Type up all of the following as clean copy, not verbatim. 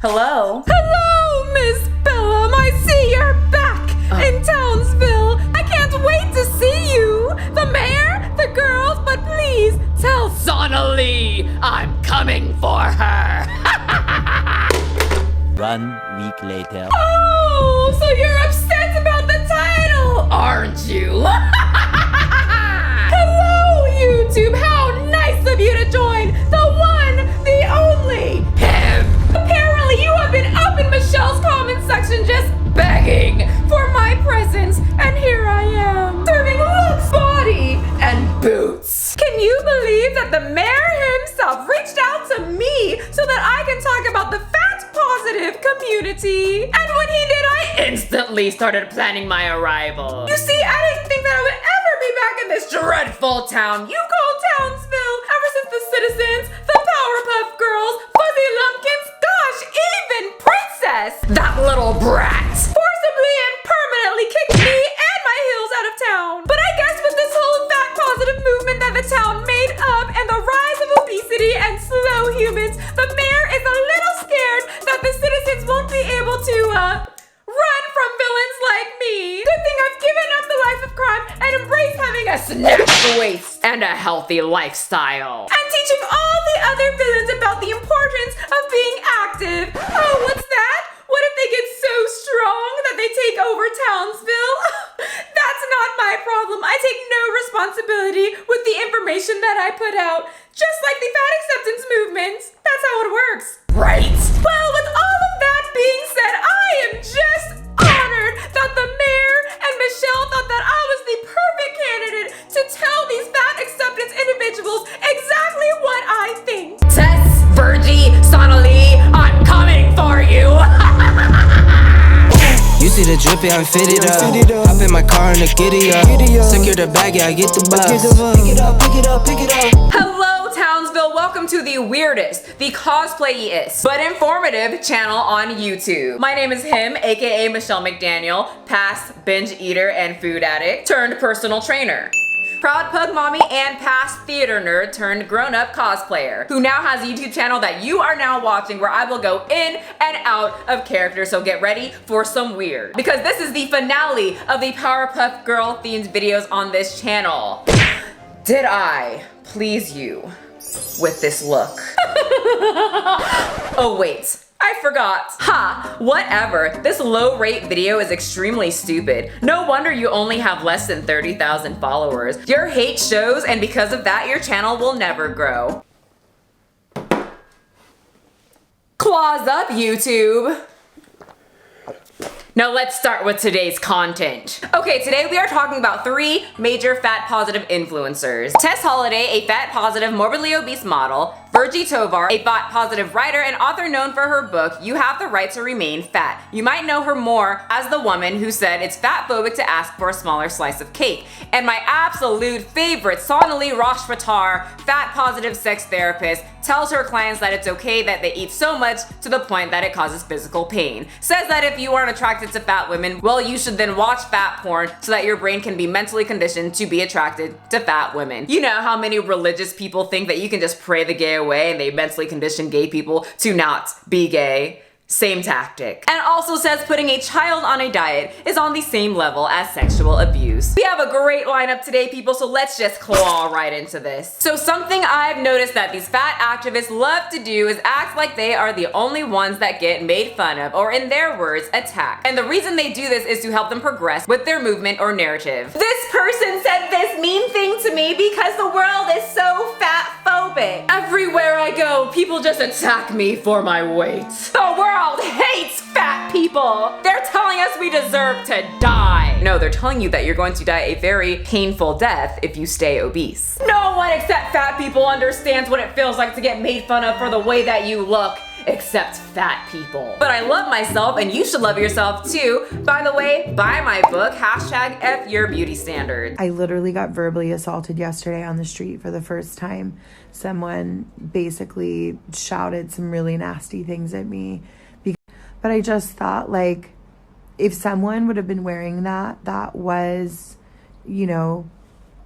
Hello? Hello, Miss Bellum. I see you're back in Townsville. I can't wait to see you. The mayor, the girls, but please tell Sonalee, I'm coming for her. 1 week later. Oh, so you're upset about the title, Aren't you? Hello, YouTube. How nice of you to join. The one, the only. Him. Apparently you have been up in Michelle's comment section just begging for my presence. And here I am, serving looks, body, And boots. Can you believe that the mayor himself reached out to me so that I can talk about the fat positive community? And when he did, I Instantly started planning my arrival. You see, I didn't think that I would ever be back in this dreadful town you call Townsville. Ever since the citizens, the Powerpuff Girls, Fuzzy Lumpkins, gosh, even Princess, That little brat. forcibly and permanently kicked me and my heels out of town. But I guess with this whole fat positive movement that the town made up and the rise of obesity and slow humans, the mayor is a little scared that the citizens won't be able to, run from villains like me. Good thing I've given up the life of crime and embraced having a Snatched waist and a healthy lifestyle. and teaching all the other villains about the importance of being active. Oh, what's that? What if they get so strong that they take over Townsville? That's not my problem. I take no responsibility with the information that I put out. Just like the fat acceptance movement. That's how it works. Right. Well, with all of that being said, I am just honored that the mayor and Michelle thought that I was the perfect candidate to tell these fat acceptance individuals exactly what I think. Tess, Virgie, Sonalee, I'm coming for you. You see the drippy, I fit it up. Hop in my car and the giddy up. Secure the bag, yeah, I get the bus. Pick it up, pick it up, pick it up. Hello, Townsville. Welcome to the weirdest, the cosplay-iest, but informative channel on YouTube. My name is Him, aka Michelle McDaniel, past binge eater and food addict turned personal trainer. Proud pug mommy and past theater nerd turned grown-up cosplayer who now has a YouTube channel that you are now watching where I will go in and out of characters, so get ready for some weird. Because this is the finale of the Powerpuff Girl themed videos on this channel. Did I please you with this look? Oh wait, I forgot. Ha, whatever. This low rate video is extremely stupid. No wonder you only have less than 30,000 followers. Your hate shows, and because of that, your channel will never grow. Claws up, YouTube. Now let's start with today's content. Okay, today we are talking about 3 major fat positive influencers. Tess Holliday, a fat positive morbidly obese model. Virgie Tovar, a fat positive writer and author known for her book, You Have the Right to Remain Fat. You might know her more as the woman who said it's fat phobic to ask for a smaller slice of cake. And my absolute favorite, Sonalee Rashatwar, fat positive sex therapist, tells her clients that it's okay that they eat so much to the point that it causes physical pain. Says that if you aren't attracted to fat women, well, you should then watch fat porn so that your brain can be mentally conditioned to be attracted to fat women. You know how many religious people think that you can just pray the gay away and they mentally condition gay people to not be gay? Same tactic. And also says putting a child on a diet is on the same level as sexual abuse. We have a great lineup today, people, so let's just claw right into this. So something I've noticed that these fat activists love to do is act like they are the only ones that get made fun of, or in their words, attacked. And the reason they do this is to help them progress with their movement or narrative. This person said this mean thing to me because the world is so fat phobic. Everywhere I go, people just attack me for my weight. The world hates fat people. They're telling us we deserve to die. No, they're telling you that you're going to die a very painful death if you stay obese. No one except fat people understands what it feels like to get made fun of for the way that you look. Except fat people. But I love myself, and you should love yourself too. By the way, buy my book, #F Your Beauty Standards. I literally got verbally assaulted yesterday on the street for the first time. Someone basically shouted some really nasty things at me. But I just thought, like, if someone would have been wearing that was, you know,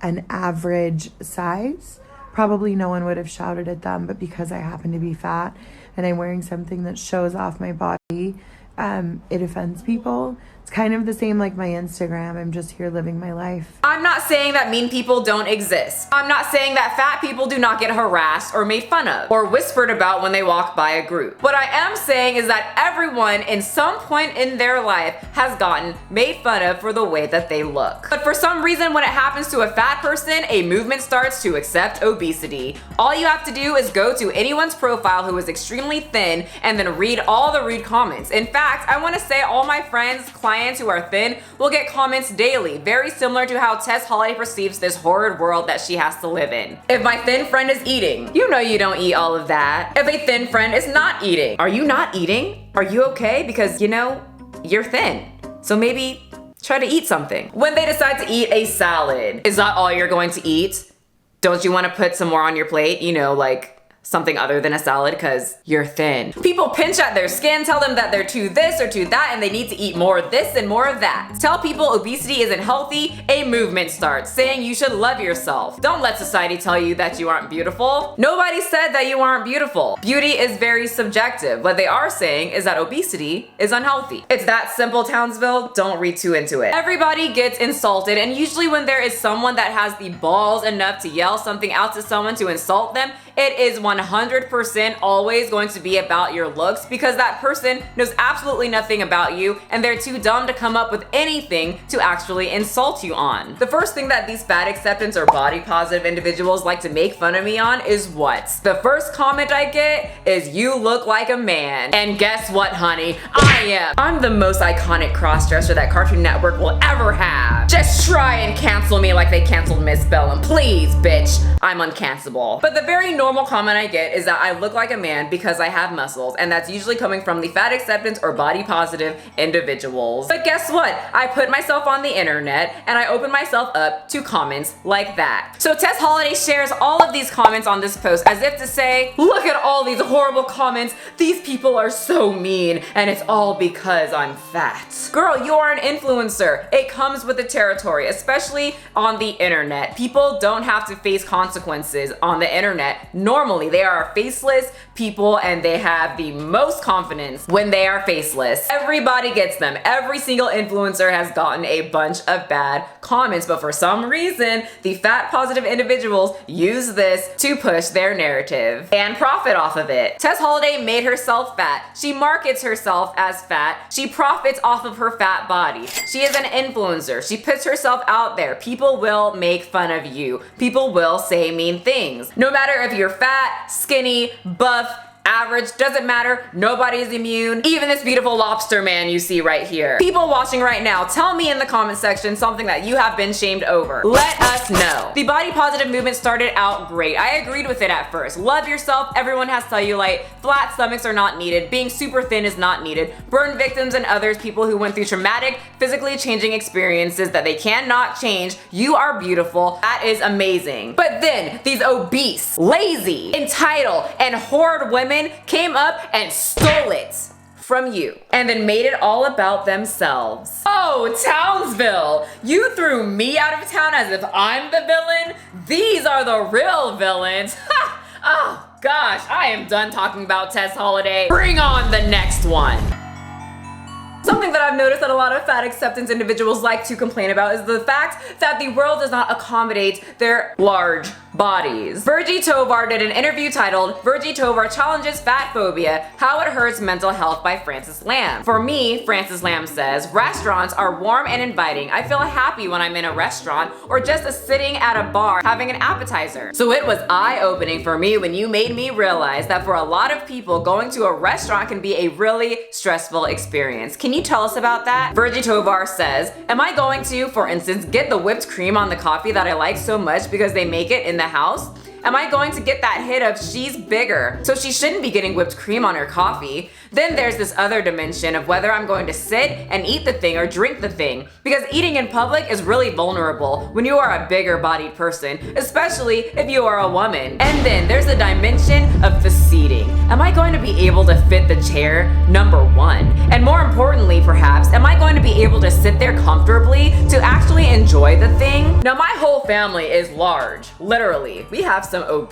an average size, probably no one would have shouted at them, but because I happen to be fat and I'm wearing something that shows off my body, it offends people. It's kind of the same like my Instagram. I'm just here living my life. I'm not saying that mean people don't exist. I'm not saying that fat people do not get harassed or made fun of or whispered about when they walk by a group. What I am saying is that everyone in some point in their life has gotten made fun of for the way that they look. But for some reason, when it happens to a fat person, a movement starts to accept obesity. All you have to do is go to anyone's profile who is extremely thin and then read all the rude comments. In fact, I want to say all my friends, clients who are thin will get comments daily, very similar to how Tess Holliday perceives this horrid world that she has to live in. If my thin friend is eating, you know you don't eat all of that. If a thin friend is not eating, are you not eating? Are you okay? Because you know, you're thin. So maybe try to eat something. When they decide to eat a salad, is that all you're going to eat? Don't you want to put some more on your plate? You know, like something other than a salad because you're thin. People pinch at their skin, tell them that they're too this or too that and they need to eat more of this and more of that. Tell people obesity isn't healthy, a movement starts saying you should love yourself. Don't let society tell you that you aren't beautiful. Nobody said that you aren't beautiful. Beauty is very subjective. What they are saying is that obesity is unhealthy. It's that simple, Townsville. Don't read too into it. Everybody gets insulted, and usually when there is someone that has the balls enough to yell something out to someone to insult them, it is 100% always going to be about your looks because that person knows absolutely nothing about you and they're too dumb to come up with anything to actually insult you on. The first thing that these fat acceptance or body positive individuals like to make fun of me on is what? The first comment I get is you look like a man. And guess what, honey? I am. I'm the most iconic crossdresser that Cartoon Network will ever have. Just try and cancel me like they canceled Miss Bellum. Please, bitch. I'm uncancelable. But the very normal comment I get is that I look like a man because I have muscles, and that's usually coming from the fat acceptance or body positive individuals. But guess what? I put myself on the internet and I open myself up to comments like that. So Tess Holliday shares all of these comments on this post as if to say, look at all these horrible comments. These people are so mean and it's all because I'm fat. Girl, you are an influencer. It comes with the territory, especially on the internet. People don't have to face consequences on the internet. Normally, they are faceless people and they have the most confidence when they are faceless. Everybody gets them. Every single influencer has gotten a bunch of bad comments, but for some reason, the fat positive individuals use this to push their narrative and profit off of it. Tess Holliday made herself fat. She markets herself as fat. She profits off of her fat body. She is an influencer. She puts herself out there. People will make fun of you. People will say mean things. No matter if you're fat, skinny, buff, average, doesn't matter. Nobody's immune. Even this beautiful lobster man you see right here. People watching right now, tell me in the comment section something that you have been shamed over. Let us know. The body positive movement started out great. I agreed with it at first. Love yourself. Everyone has cellulite. Flat stomachs are not needed. Being super thin is not needed. Burn victims and others, people who went through traumatic, physically changing experiences that they cannot change. You are beautiful. That is amazing. But then these obese, lazy, entitled, and horrid women came up and stole it from you and then made it all about themselves. Oh, Townsville, you threw me out of town as if I'm the villain? These are the real villains. Ha! Oh gosh, I am done talking about Tess Holliday. Bring on the next one. Something that I've noticed that a lot of fat acceptance individuals like to complain about is the fact that the world does not accommodate their large bodies. Virgie Tovar did an interview titled Virgie Tovar Challenges Fat Phobia, How It Hurts Mental Health by Frances Lamb. For me, Frances Lamb says, restaurants are warm and inviting. I feel happy when I'm in a restaurant or just sitting at a bar having an appetizer. So it was eye-opening for me when you made me realize that for a lot of people, going to a restaurant can be a really stressful experience. Can you tell us about that? Virgie Tovar says, am I going to, for instance, get the whipped cream on the coffee that I like so much because they make it in the house? Am I going to get that hit of she's bigger, so she shouldn't be getting whipped cream on her coffee? Then there's this other dimension of whether I'm going to sit and eat the thing or drink the thing, because eating in public is really vulnerable when you are a bigger bodied person, especially if you are a woman. And then there's the dimension of the seating. Am I going to be able to fit the chair? Number one. And more importantly, perhaps, am I going to be able to sit there comfortably to actually enjoy the thing? Now, my whole family is large, literally. We have some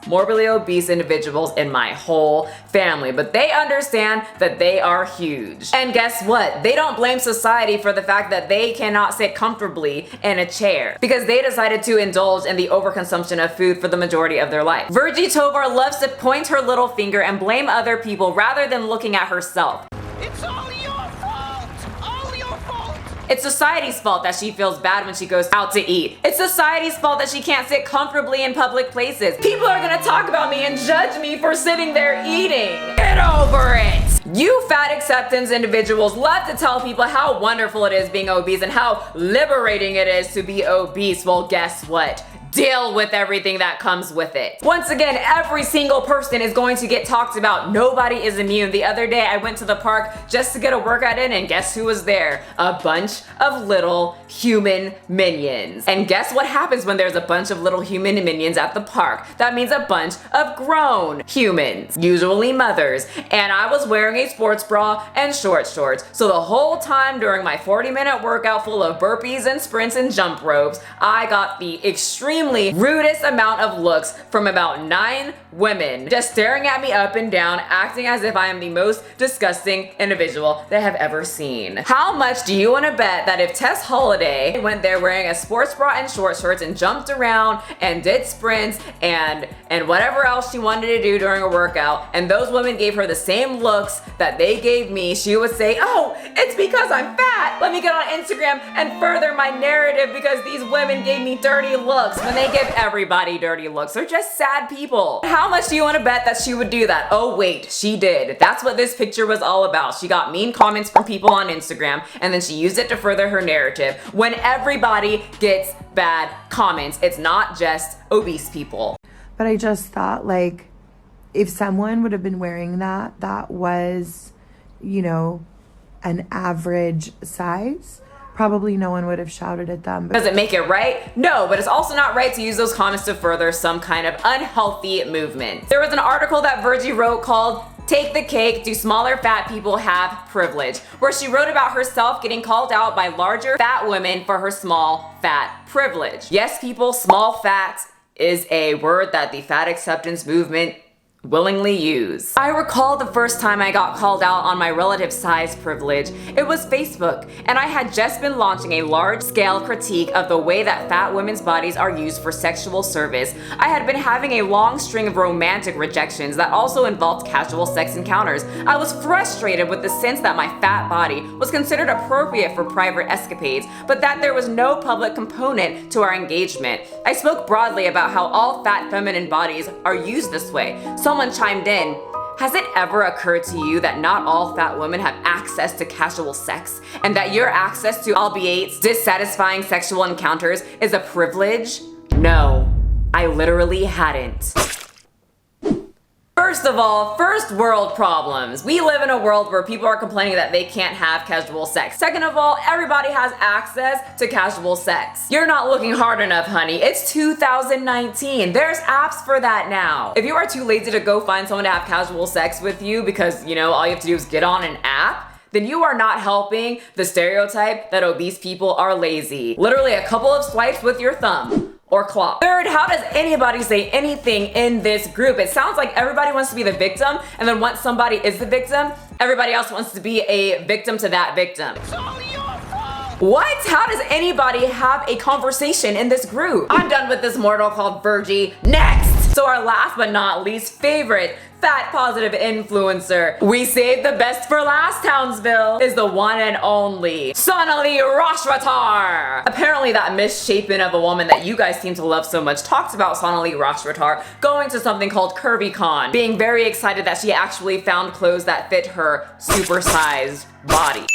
morbidly obese individuals in my whole family, but they understand that they are huge. And guess what? They don't blame society for the fact that they cannot sit comfortably in a chair because they decided to indulge in the overconsumption of food for the majority of their life. Virgie Tovar loves to point her little finger and blame other people rather than looking at herself. It's all your fault! All your fault! It's society's fault that she feels bad when she goes out to eat. It's society's fault that she can't sit comfortably in public places. People are gonna talk about me and judge me for sitting there eating. Get over it! You fat acceptance individuals love to tell people how wonderful it is being obese and how liberating it is to be obese. Well, guess what? Deal with everything that comes with it. Once again, every single person is going to get talked about. Nobody is immune. The other day I went to the park just to get a workout in, and guess who was there? A bunch of little human minions. And guess what happens when there's a bunch of little human minions at the park? That means a bunch of grown humans, usually mothers. And I was wearing a sports bra and short shorts. So the whole time during my 40-minute workout full of burpees and sprints and jump ropes, I got the extremely rudest amount of looks from about 9 women just staring at me up and down, acting as if I am the most disgusting individual they have ever seen. How much do you want to bet that if Tess Holliday went there wearing a sports bra and short shorts and jumped around and did sprints and whatever else she wanted to do during a workout, and those women gave her the same looks that they gave me, she would say, "Oh, it's because I'm fat. Let me get on Instagram and further my narrative because these women gave me dirty looks." When they give everybody dirty looks, they're just sad people. How much do you want to bet that she would do that? Oh wait, she did. That's what this picture was all about. She got mean comments from people on Instagram and then she used it to further her narrative. When everybody gets bad comments, it's not just obese people. But I just thought, like, if someone would have been wearing that was, you know, an average size, probably no one would have shouted at them. Does it make it right? No, but it's also not right to use those comments to further some kind of unhealthy movement. There was an article that Virgie wrote called "Take the Cake, Do Smaller Fat People Have Privilege?" where she wrote about herself getting called out by larger fat women for her small fat privilege. Yes, people, small fat is a word that the fat acceptance movement willingly use. I recall the first time I got called out on my relative size privilege. It was Facebook, and I had just been launching a large-scale critique of the way that fat women's bodies are used for sexual service. I had been having a long string of romantic rejections that also involved casual sex encounters. I was frustrated with the sense that my fat body was considered appropriate for private escapades, but that there was no public component to our engagement. I spoke broadly about how all fat feminine bodies are used this way. Someone chimed in, "Has it ever occurred to you that not all fat women have access to casual sex, and that your access to, albeit dissatisfying sexual encounters, is a privilege?" No, I literally hadn't. First of all, first world problems. We live in a world where people are complaining that they can't have casual sex. Second of all, everybody has access to casual sex. You're not looking hard enough, honey. It's 2019. There's apps for that now. If you are too lazy to go find someone to have casual sex with you because, you know, all you have to do is get on an app, then you are not helping the stereotype that obese people are lazy. Literally a couple of swipes with your thumb or claw. Third, how does anybody say anything in this group? It sounds like everybody wants to be the victim, and then once somebody is the victim, everybody else wants to be a victim to that victim. It's all your fault! What? How does anybody have a conversation in this group? I'm done with this mortal called Virgie. Next! So our last but not least favorite fat positive influencer, we saved the best for last, Townsville, is the one and only Sonalee Rashatwar. Apparently that misshapen of a woman that you guys seem to love so much talks about Sonalee Rashatwar going to something called CurvyCon, being very excited that she actually found clothes that fit her supersized body.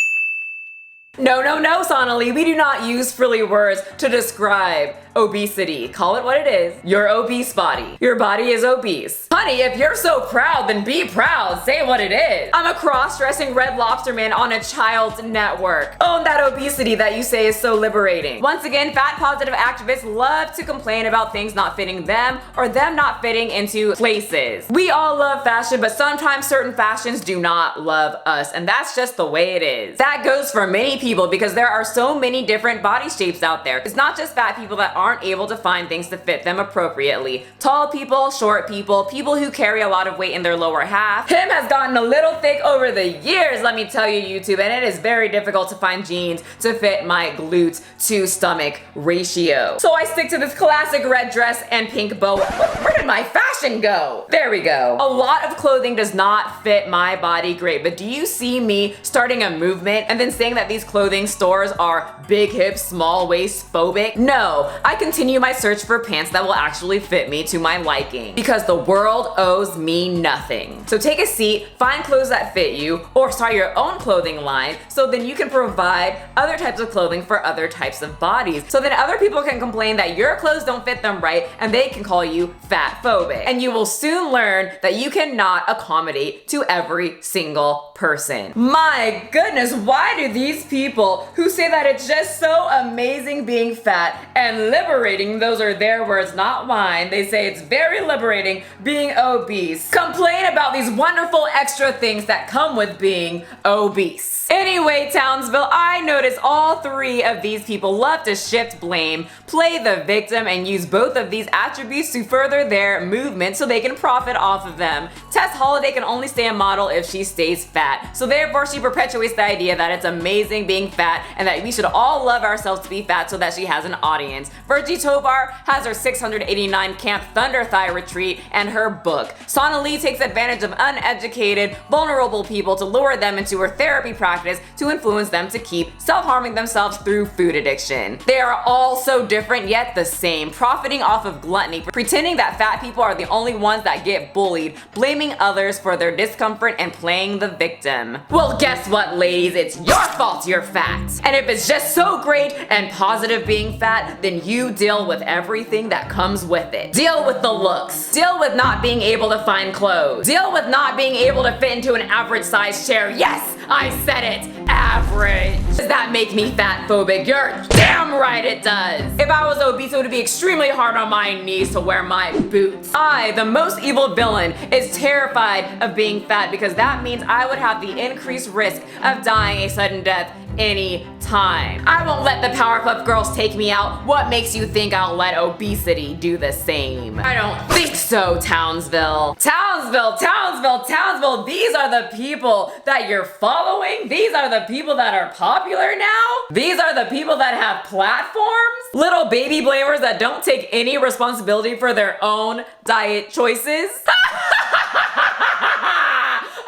No, Sonalee, we do not use frilly words to describe obesity. Call it what it is. Your obese body. Your body is obese. Honey, if you're so proud, then be proud. Say what it is. I'm a cross-dressing Red Lobster man on a child's network. Own that obesity that you say is so liberating. Once again, fat positive activists love to complain about things not fitting them or them not fitting into places. We all love fashion, but sometimes certain fashions do not love us, and that's just the way it is. That goes for many people because there are so many different body shapes out there. It's not just fat people that aren't aren't able to find things to fit them appropriately. Tall people, short people, people who carry a lot of weight in their lower half. Him has gotten a little thick over the years, let me tell you, YouTube, and it is very difficult to find jeans to fit my glute to stomach ratio. So I stick to this classic red dress and pink bow. Where did my fashion go? There we go. A lot of clothing does not fit my body great, but do you see me starting a movement and then saying that these clothing stores are big hip, small waist phobic? No, I continue my search for pants that will actually fit me to my liking, because the world owes me nothing. So take a seat, find clothes that fit you, or start your own clothing line so then you can provide other types of clothing for other types of bodies. So then other people can complain that your clothes don't fit them right and they can call you fat phobic. And you will soon learn that you cannot accommodate to every single person. My goodness, why do these people who say that it's just so amazing being fat and liberating, those are their words, not mine, they say it's very liberating being obese, complain about these wonderful extra things that come with being obese? Anyway, Townsville, I notice all three of these people love to shift blame, play the victim, and use both of these attributes to further their movement so they can profit off of them. Tess Holliday can only stay a model if she stays fat, so therefore she perpetuates the idea that it's amazing being fat and that we should all love ourselves to be fat so that she has an audience. Virgie Tovar has her 689 Camp Thunder Thigh retreat and her book. Sonalee takes advantage of uneducated, vulnerable people to lure them into her therapy practice to influence them to keep self-harming themselves through food addiction. They are all so different yet the same, profiting off of gluttony, pretending that fat people are the only ones that get bullied, blaming others for their discomfort and playing the victim. Well, guess what, ladies? It's your fault you're fat. And if it's just so great and positive being fat, then you deal with everything that comes with it. Deal with the looks. Deal with not being able to find clothes. Deal with not being able to fit into an average size chair. Yes, I said it. Average. Does that make me fat phobic? You're damn right it does. If I was obese, it would be extremely hard on my knees to wear my boots. I, the most evil villain, is terrified of being fat because that means I would have the increased risk of dying a sudden death any time. I won't let the Powerpuff Girls take me out. What makes you think I'll let obesity do the same? I don't think so, Townsville. Townsville, Townsville, Townsville, these are the people that you're following? These are the people that are popular now? These are the people that have platforms? Little baby blamers that don't take any responsibility for their own diet choices?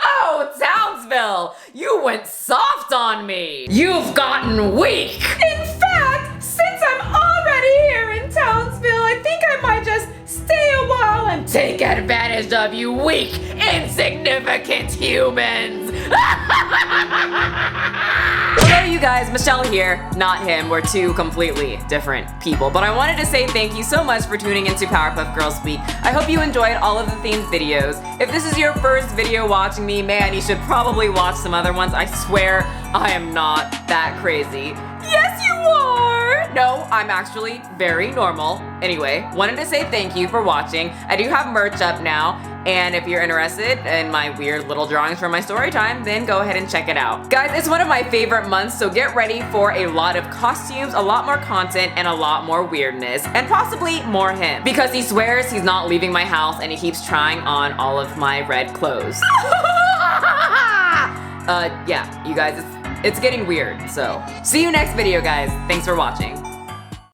Oh, Townsville, you went soft on me. You've gotten weak. In fact, since I'm already here in Townsville, I think I might just stay a while and Take advantage of you weak, insignificant humans. Hello you guys, Michelle here, not him, we're two completely different people. But I wanted to say thank you so much for tuning into Powerpuff Girls Week. I hope you enjoyed all of the themed videos. If this is your first video watching me, man, you should probably watch some other ones. I swear I am not that crazy. Yes, you are! No, I'm actually very normal. Anyway, wanted to say thank you for watching. I do have merch up now, and if you're interested in my weird little drawings from my story time, then go ahead and check it out. Guys, it's one of my favorite months, so get ready for a lot of costumes, a lot more content, and a lot more weirdness, and possibly more him. Because he swears he's not leaving my house, and he keeps trying on all of my red clothes. Yeah, you guys, it's getting weird, so see you next video, guys. Thanks for watching.